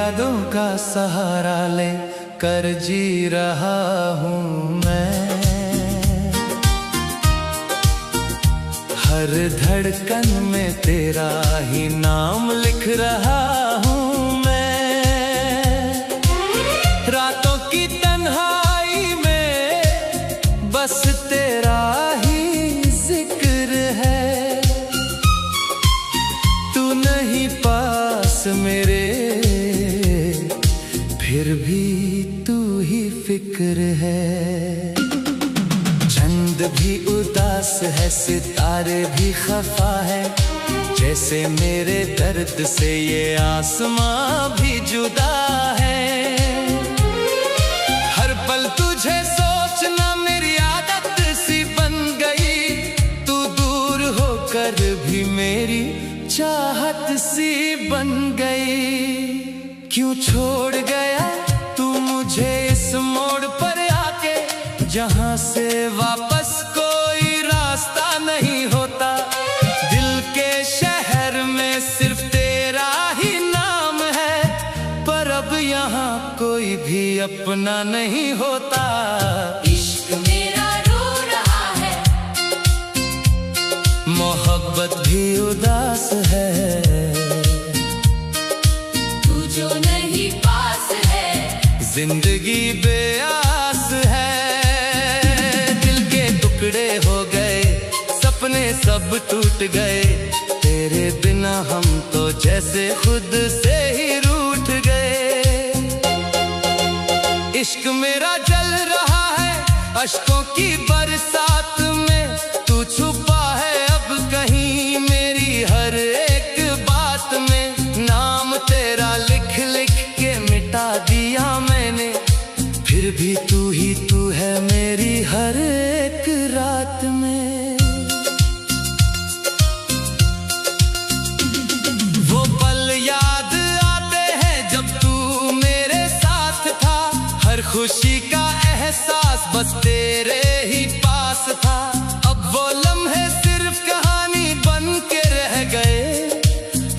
यादों का सहारा ले कर जी रहा हूँ मैं। हर धड़कन में तेरा ही नाम लिख रहा हूँ मैं। रातों की तन्हाई में बस तेरा ही जिक्र है। तू नहीं पास मेरे फिर भी तू ही फिक्र है। चंद भी उदास है, सितारे भी खफा है, जैसे मेरे दर्द से ये आसमां भी जुदा है। हर पल तुझे सोचना मेरी आदत सी बन गई। तू दूर होकर भी मेरी चाहत सी बन गई। क्यों छोड़ गया तू मुझे इस मोड़ पर आके, जहां से वापस कोई रास्ता नहीं होता। दिल के शहर में सिर्फ तेरा ही नाम है, पर अब यहाँ कोई भी अपना नहीं होता। इश्क मेरा रो रहा है, मोहब्बत भी उदास है, तू जो नहीं पास है, जिंदगी बेआस है। दिल के टुकड़े हो गए, सपने सब टूट गए, तेरे बिना हम तो जैसे खुद से ही रूठ गए। इश्क मेरा जल रहा है अश्कों की बरसात में, तू छुपा है अब कहीं मेरी हर एक बात में। नाम तेरा लिख लिख के मिटा दिया मैंने, फिर भी तू ही तू है मेरी हर एक रात में। वो पल याद आते हैं जब तू मेरे साथ था, हर खुशी का एहसास बस तेरे ही पास था। अब वो लम्हे सिर्फ कहानी बन के रह गए,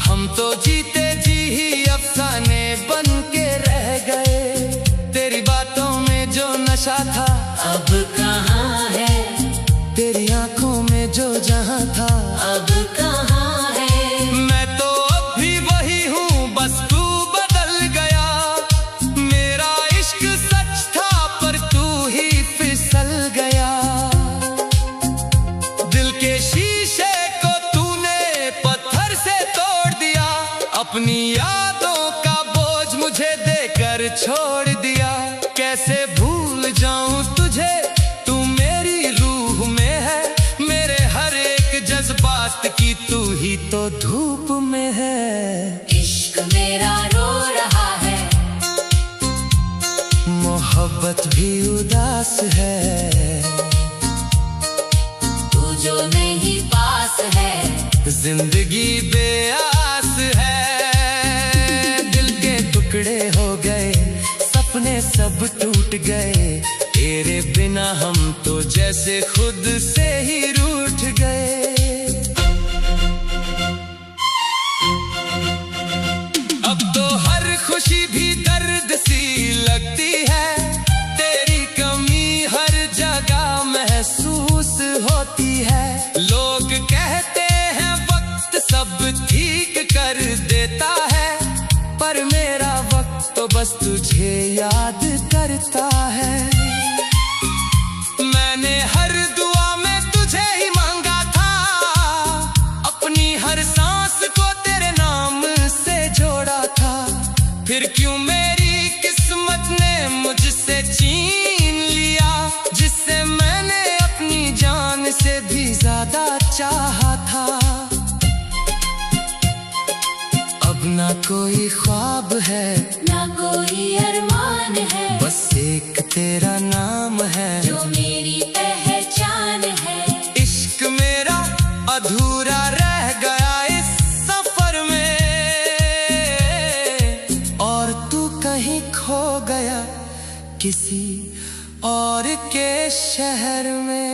हम तो जीते जी ही अफसाने बन के रह गए। तेरी बातों में जो नशा था अब कहाँ है, तेरी आंखों में जो जहां था अब कहाँ है। मैं तो अब भी वही हूँ, बस तू बदल गया। मेरा इश्क सच था पर तू ही फिसल गया। दिल के शीशे को तूने पत्थर से तोड़ दिया, अपनी यादों का बोझ मुझे देकर छोड़ दिया। कैसे भूल जाऊं तुझे, तू मेरी रूह में है, मेरे हर एक जज्बात की तू ही तो धूप में है। इश्क मेरा रो रहा है, मोहब्बत भी उदास है, तू जो नहीं पास है, जिंदगी बेआस है। दिल के टुकड़े हो गए, सपने सब टूट गए, तेरे बिना हम तो जैसे खुद से ही रूठ गए। अब तो हर खुशी भी दर्द सी लगती है, तेरी कमी हर जगह महसूस होती है। लोग कहते हैं वक्त सब ठीक कर देता है, पर मेरा वक्त तो बस तुझे याद करता है। मैंने हर दुआ में तुझे ही मांगा था, अपनी हर सांस को तेरे नाम से जोड़ा था। फिर क्यों मेरी किस्मत ने मुझसे छीन लिया, जिससे मैंने अपनी जान से भी ज्यादा चाहा था। अब ना कोई ख्वाब है, ना कोई अरमान है, बस एक तेरा नाम है जो मेरी पहचान है। इश्क मेरा अधूरा रह गया इस सफर में, और तू कहीं खो गया किसी और के शहर में।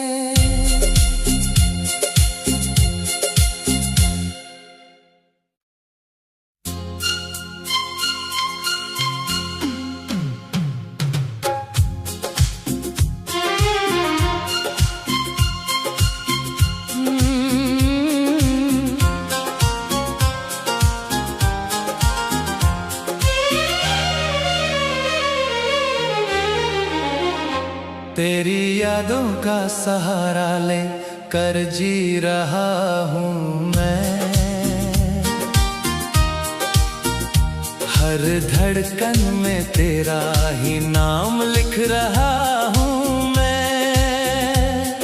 का सहारा ले कर जी रहा हूँ मैं। हर धड़कन में तेरा ही नाम लिख रहा हूँ मैं।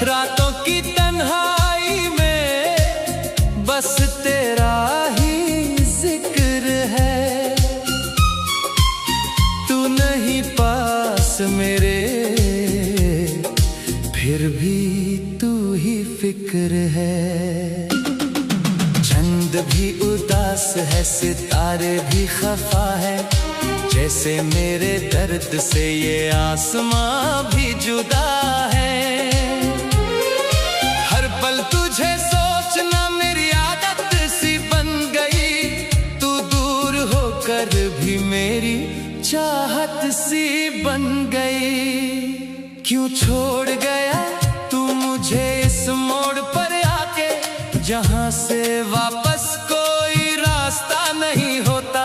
रातों की तन्हाई में बस तेरा ही जिक्र है। तू नहीं पास मेरे फिर भी तू ही फिक्र है। चंद भी उदास है, सितारे भी खफा है, जैसे मेरे दर्द से ये आसमां भी जुदा है। हर पल तुझे सोचना मेरी आदत सी बन गई। तू दूर होकर भी मेरी चाहत सी बन गई। क्यों छोड़ गया तू मुझे इस मोड़ पर आके, जहां से वापस कोई रास्ता नहीं होता।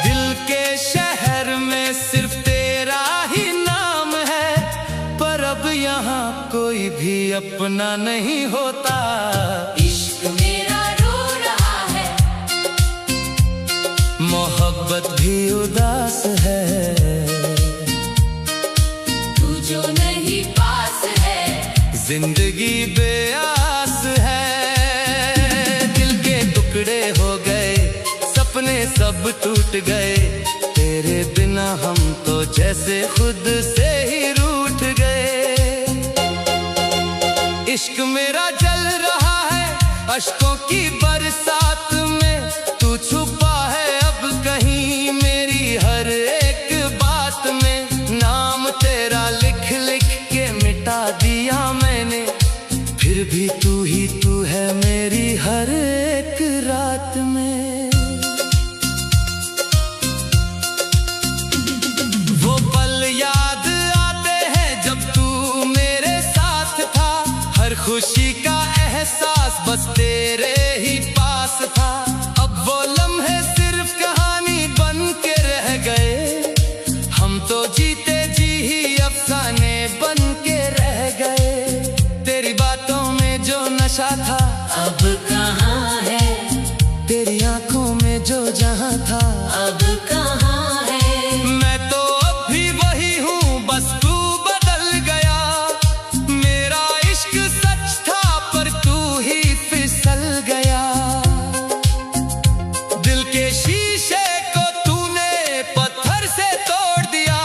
दिल के शहर में सिर्फ तेरा ही नाम है, पर अब यहाँ कोई भी अपना नहीं होता। इश्क मेरा रो रहा है, मोहब्बत भी उदास है, तू जो नहीं पास है, जिंदगी बेआस है। टुकड़े हो गए, सपने सब टूट गए, तेरे बिना हम तो जैसे खुद से ही रूठ गए। इश्क मेरा जल रहा है अश्कों की बरसात में, तू छुपा है अब कहीं मेरी हर एक बात में। नाम तेरा लिख लिख के मिटा दिया मैंने, फिर भी तू ही तू है मेरी हर एक रात में। वो पल याद आते हैं जब तू मेरे साथ था, हर खुशी का एहसास बस तेरे ही पास था। अब वो लम्हे सिर्फ कहानी बन के रह गए, हम तो जीते जी ही अफसाने बन के रह गए। तेरी बातों में जो नशा था अब कहाँ है, तेरी आंखों में जो जहां था अब कहाँ है। मैं तो अब भी वही हूँ, बस तू बदल गया। मेरा इश्क सच था पर तू ही फिसल गया। दिल के शीशे को तूने पत्थर से तोड़ दिया,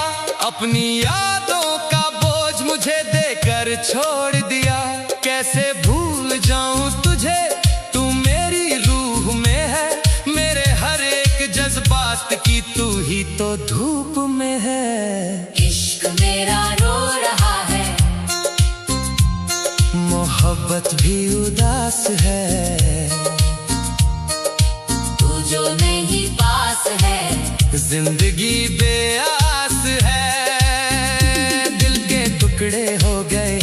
अपनी यादों का बोझ मुझे देकर छोड़ दिया। कैसे भूल जाऊं तुझे, तू मेरी रूह में है, मेरे हर एक जज्बात की तू ही तो धूप में है। इश्क मेरा रो रहा है, मोहब्बत भी उदास है, तू जो नहीं पास है, जिंदगी बेआस है। दिल के टुकड़े हो गए,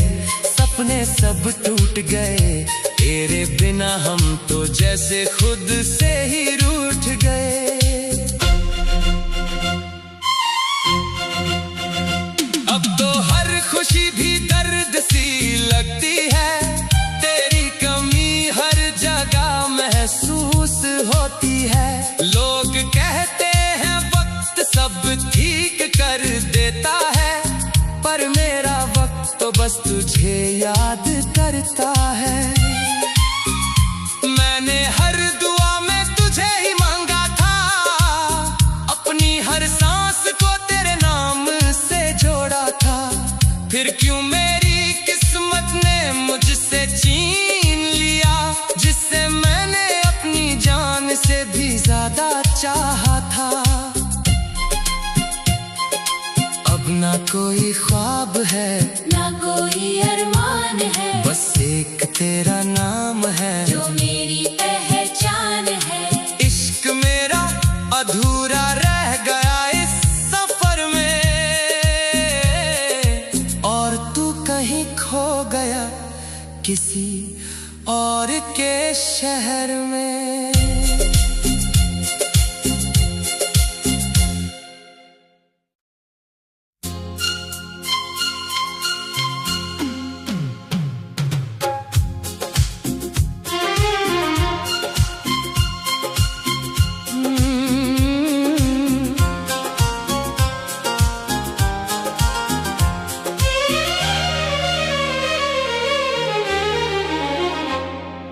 सपने सब टूट गए, तेरे बिना हम तो जैसे खुद से ही रूठ गए। अब तो हर खुशी भी दर्द सी लगती है, तेरी कमी हर जगह महसूस होती है। लोग कहते हैं वक्त सब ठीक कर देता है, पर मेरा वक्त तो बस तुझे याद करता है। मैंने हर दुआ में तुझे ही मांगा था, अपनी हर सांस को तेरे नाम से जोड़ा था। फिर क्यों मेरी किस्मत ने मुझसे छीन लिया, जिससे मैंने अपनी जान से भी ज्यादा चाहा था। अब ना कोई ख्वाब है, ना कोई अरमान है, बस एक तेरा नाम है, जो मेरी पहचान है। इश्क मेरा अधूरा रह गया इस सफर में, और तू कहीं खो गया किसी और के शहर में।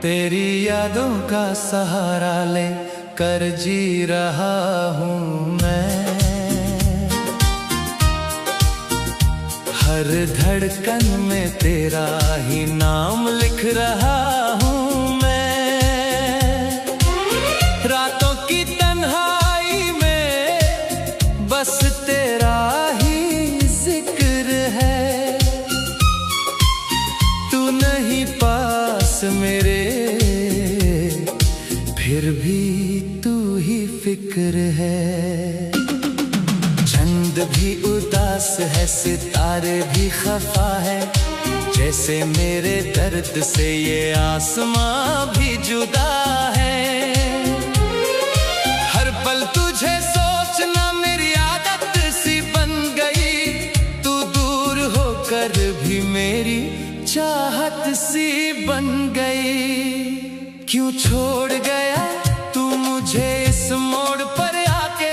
तेरी यादों का सहारा ले कर जी रहा हूँ मैं। हर धड़कन में तेरा ही नाम लिख रहा हूँ मैं। रातों की तन्हाई में बस तेरा ही जिक्र है। तू नहीं पास मेरे फिर भी तू ही फिक्र है। चंद भी उदास है, सितारे भी खफा है, जैसे मेरे दर्द से ये आसमां भी जुदा है। हर पल तुझे सोचना मेरी आदत सी बन गई। तू दूर होकर भी मेरी चाहत सी बन गई। क्यों छोड़ गया तू मुझे इस मोड़ पर आके,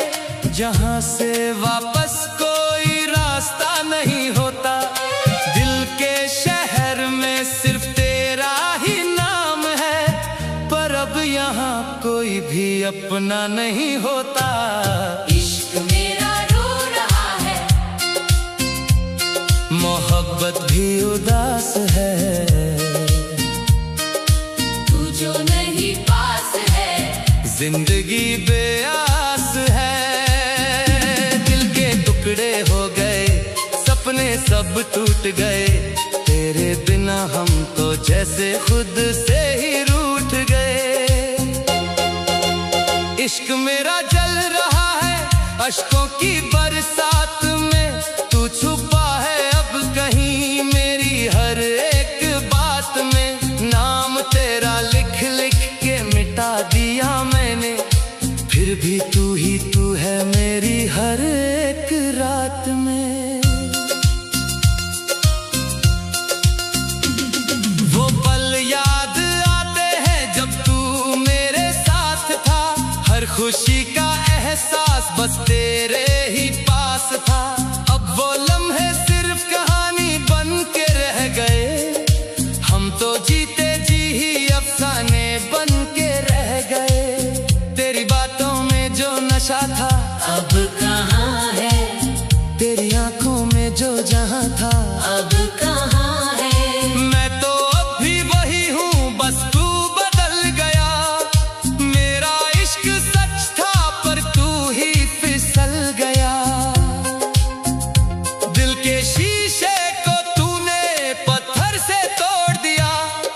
जहां से वापस कोई रास्ता नहीं होता। दिल के शहर में सिर्फ तेरा ही नाम है, पर अब यहाँ कोई भी अपना नहीं होता। इश्क मेरा रो रहा है, मोहब्बत भी उदास है, तू जो नहीं पास है, जिंदगी बेआस है। टुकड़े हो गए, सपने सब टूट गए, तेरे बिना हम तो जैसे खुद से ही रूठ गए। इश्क मेरा जल रहा है अश्कों की बरसात में, तू छुपा है अब कहीं मेरी हर एक बात में। नाम तेरा लिख लिख के मिटा दिया मैंने, फिर भी तू ही तू है मेरी हर एक रात में। वो पल याद आते हैं जब तू मेरे साथ था, हर खुशी का एहसास बस तेरे ही पास था। अब वो लम्हे सिर्फ कहानी बन के रह गए, हम तो जीते जी ही अफसाने बन के रह गए। तेरी बातों में जो नशा था अब कहाँ है, तेरी आंखों में जो जहां था अब कहाँ है। मैं तो अब भी वही हूँ, बस तू बदल गया। मेरा इश्क सच था पर तू ही फिसल गया। दिल के शीशे को तूने पत्थर से तोड़ दिया,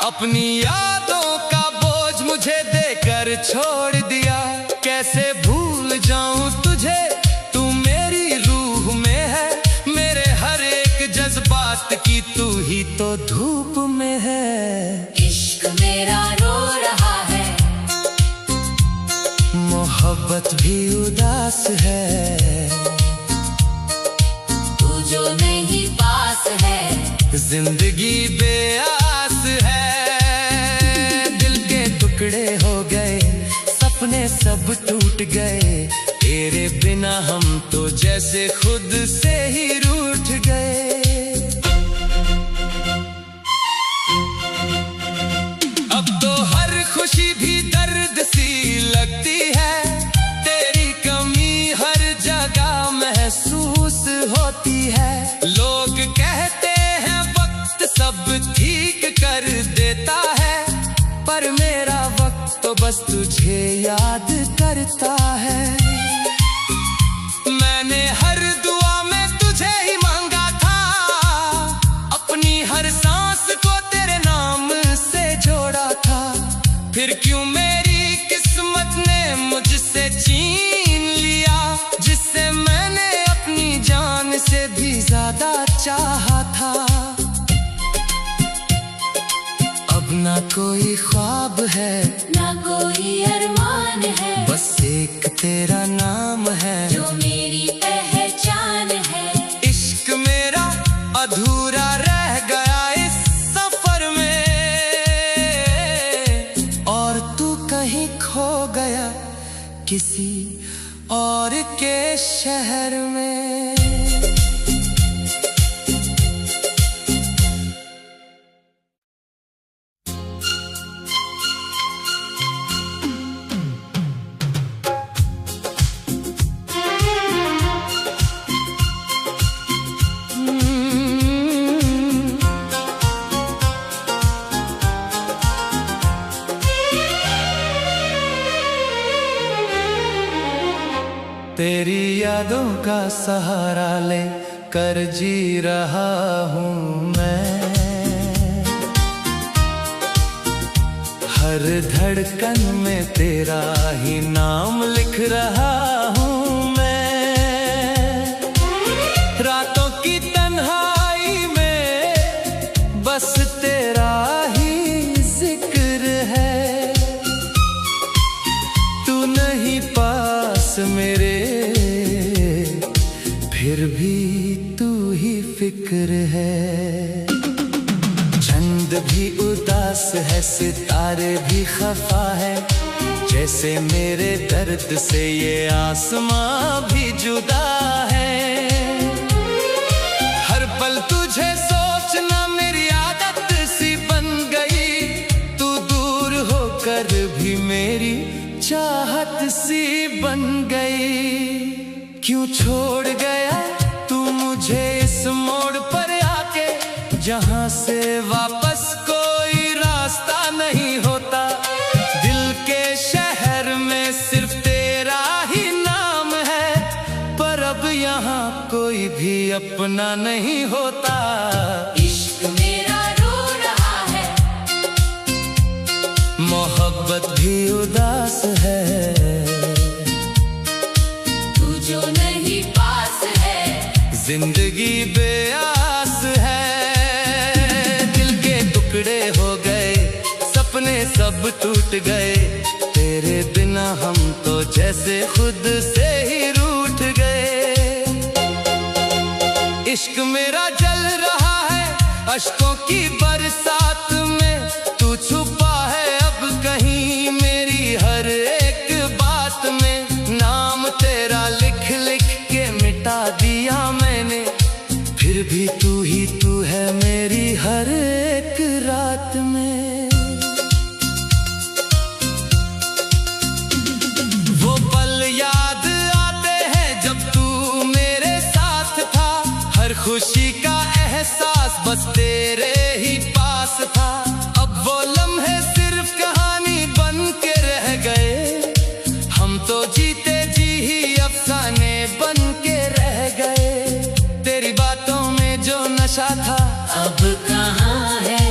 अपनी यादों का बोझ मुझे देकर छोड़ दिया। कैसे भूल जाऊं तुझे, तू मेरी रूह में है, मेरे हर एक जज्बात की तू ही तो धूप में है। इश्क मेरा रो रहा है, मोहब्बत भी उदास है, तू जो नहीं पास है, जिंदगी बेआस है। दिल के टुकड़े हो गए, सपने सब टूट गए, तेरे बिना हम तो जैसे खुद से ही रूठ गए। अब तो हर खुशी भी दर्द सी लगती है, तेरी कमी हर जगह महसूस होती है। लोग कहते हैं वक्त सब ठीक कर देता है, पर मेरा वक्त तो बस तुझे याद करता है। मैंने हर दुआ में तुझे ही मांगा था, अपनी हर सांस को तेरे नाम से जोड़ा था। फिर क्यों मेरी किस्मत ने मुझसे छीन लिया, जिससे मैंने अपनी जान से भी ज्यादा चाहा था। अब ना कोई ख्वाब है, ना कोई अरमान है, बस एक तेरा नाम है जो मेरी पहचान है। इश्क मेरा अधूरा रह गया इस सफर में, और तू कहीं खो गया किसी और के शहर में। तेरी यादों का सहारा ले कर जी रहा हूँ मैं। हर धड़कन में तेरा ही नाम लिख रहा हूँ मैं। रातों की तन्हाई में बस तेरा ही जिक्र है। तू नहीं पास मेरे फिर भी तू ही फिक्र है। चंद भी उदास है, सितारे भी खफा है, जैसे मेरे दर्द से ये आसमां भी जुदा है। हर पल तुझे सोचना मेरी आदत सी बन गई, तू दूर होकर भी मेरी चाहत सी बन गई। क्यों छोड़ गया तू मुझे इस मोड़ पर आके, जहां से वापस कोई रास्ता नहीं होता। दिल के शहर में सिर्फ तेरा ही नाम है, पर अब यहाँ कोई भी अपना नहीं होता। इश्क मेरा रो रहा है, मोहब्बत भी उदास है, तू जो नहीं पास है, जिंदगी बेआस है। टुकड़े हो गए, सपने सब टूट गए, तेरे बिना हम तो जैसे खुद से ही रूठ गए। इश्क मेरा जल रहा है अश्कों की बरसात में, तू छुपा है अब कहीं मेरी हर एक बात में। नाम तेरा लिख लिख के मिटा दिया मैंने, फिर भी तू ही तू है मेरी हर एक रात में। वो पल याद आते हैं जब तू मेरे साथ था, हर खुशी का एहसास बस तेरे ही पास था। अब वो लम्हे सिर्फ कहानी बन के रह गए, हम तो जीते जी ही अफसाने बन के रह गए। तेरी बातों में जो नशा था अब कहाँ है,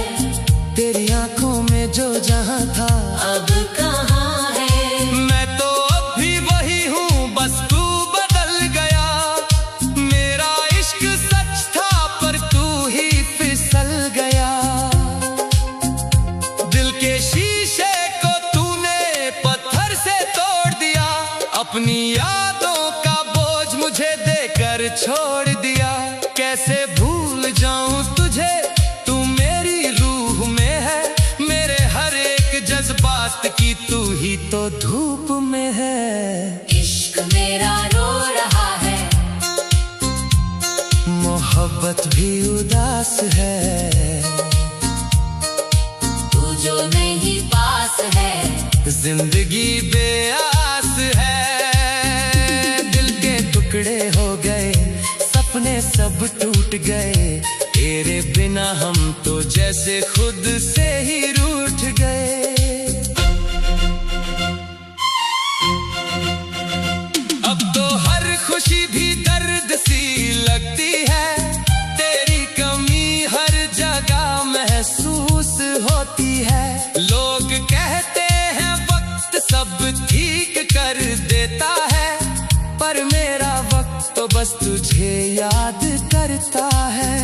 तेरी आंखों में जो जहां था अब कहाँ है। मैं तो अब भी वही हूँ, बस तू बदल गया। मेरा इश्क सच था पर तू ही फिसल गया। दिल के शीशे को तूने पत्थर से तोड़ दिया, अपनी यादों का बोझ मुझे देकर छोड़ दिया। कैसे भूल जाऊं तुझे, तू मेरी रूह में है, मेरे हर एक जज्बात की तू ही तो धूप में है। इश्क मेरा रो रहा है, मोहब्बत भी उदास है, तू जो नहीं पास है, जिंदगी बेआस है। दिल के टुकड़े हो गए, सपने सब टूट गए, तेरे बिना हम तो जैसे खुद से ही रूठ गए। अब तो हर खुशी भी दर्द सी लगती है, तेरी कमी हर जगह महसूस होती है। लोग कहते हैं वक्त सब ठीक कर देता है, पर मेरा वक्त तो बस तुझे याद करता है।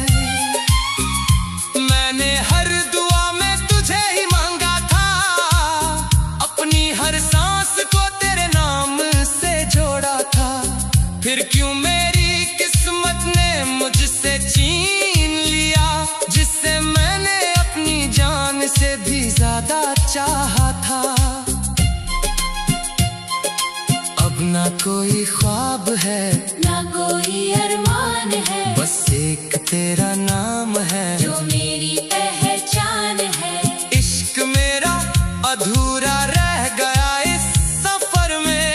मैंने हर दुआ में तुझे ही मांगा था, अपनी हर सांस को तेरे नाम से जोड़ा था। फिर क्यों मेरी किस्मत ने मुझसे छीन लिया, जिससे मैंने अपनी जान से भी ज्यादा चाहा था। अब ना कोई ख्वाब है, ना कोई अरमान है, बस एक तेरा नाम है जो मेरी पहचान है। इश्क मेरा अधूरा रह गया इस सफर में,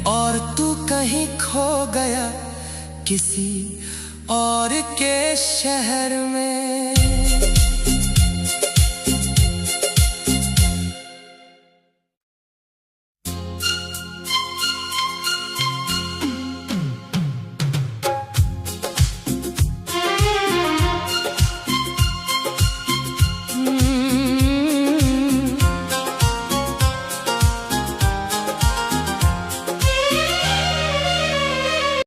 और तू कहीं खो गया किसी और के शहर में।